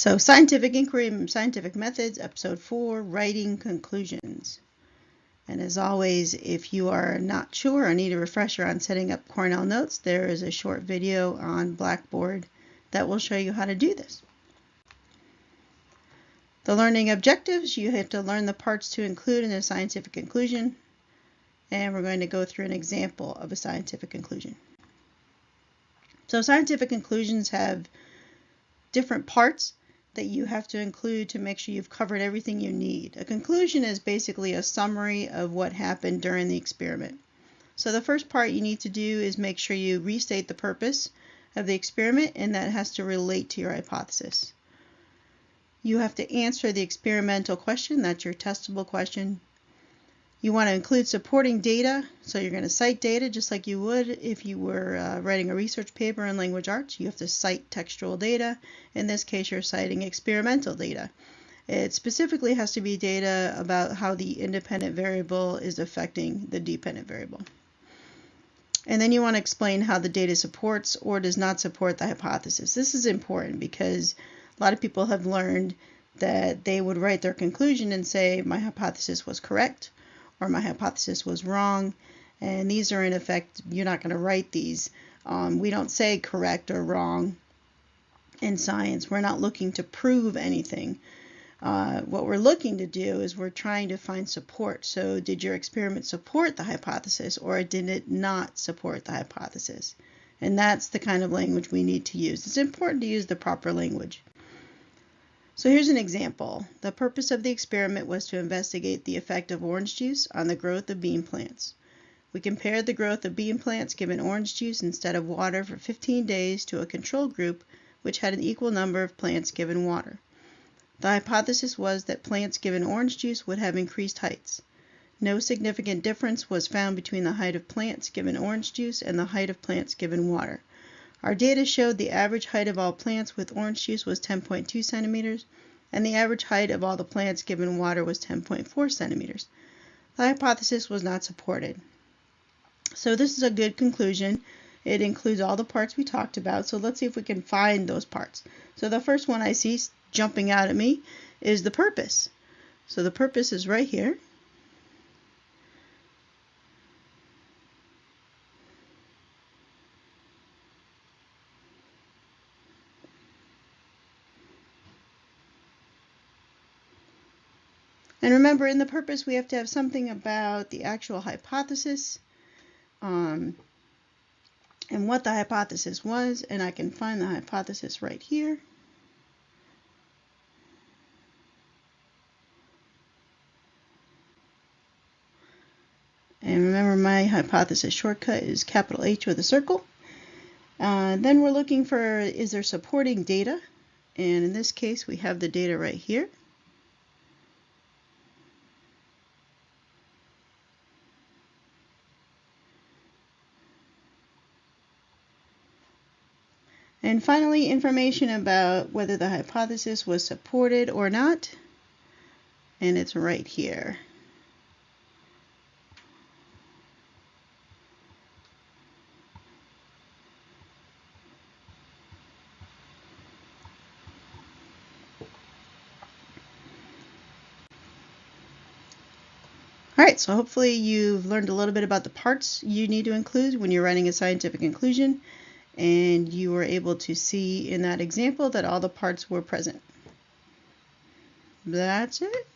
So Scientific Inquiry and Scientific Methods, Episode 4, Writing Conclusions. And as always, if you are not sure or need a refresher on setting up Cornell Notes, there is a short video on Blackboard that will show you how to do this. The learning objectives, you have to learn the parts to include in a scientific conclusion. And we're going to go through an example of a scientific conclusion. So scientific conclusions have different parts that you have to include to make sure you've covered everything you need. A conclusion is basically a summary of what happened during the experiment. So the first part you need to do is make sure you restate the purpose of the experiment, and that has to relate to your hypothesis. You have to answer the experimental question, that's your testable question. You want to include supporting data, so you're going to cite data just like you would if you were writing a research paper in language arts. You have to cite textual data. In this case, you're citing experimental data. It specifically has to be data about how the independent variable is affecting the dependent variable. And then you want to explain how the data supports or does not support the hypothesis. This is important because a lot of people have learned that they would write their conclusion and say, my hypothesis was correct, or my hypothesis was wrong, and these are in effect, you're not going to write these. We don't say correct or wrong in science. We're not looking to prove anything. What we're looking to do is we're trying to find support. So did your experiment support the hypothesis, or did it not support the hypothesis? And that's the kind of language we need to use. It's important to use the proper language. So here's an example. The purpose of the experiment was to investigate the effect of orange juice on the growth of bean plants. We compared the growth of bean plants given orange juice instead of water for 15 days to a control group which had an equal number of plants given water. The hypothesis was that plants given orange juice would have increased heights. No significant difference was found between the height of plants given orange juice and the height of plants given water. Our data showed the average height of all plants with orange juice was 10.2 centimeters, and the average height of all the plants given water was 10.4 centimeters. The hypothesis was not supported. So this is a good conclusion. It includes all the parts we talked about, so let's see if we can find those parts. So the first one I see jumping out at me is the purpose. So the purpose is right here. And remember, in the purpose, we have to have something about the actual hypothesis and what the hypothesis was. And I can find the hypothesis right here. And remember, my hypothesis shortcut is capital H with a circle. Then we're looking for, is there supporting data? And in this case, we have the data right here. And finally, information about whether the hypothesis was supported or not, and it's right here. All right, so hopefully you've learned a little bit about the parts you need to include when you're writing a scientific conclusion. And you were able to see in that example that all the parts were present. That's it.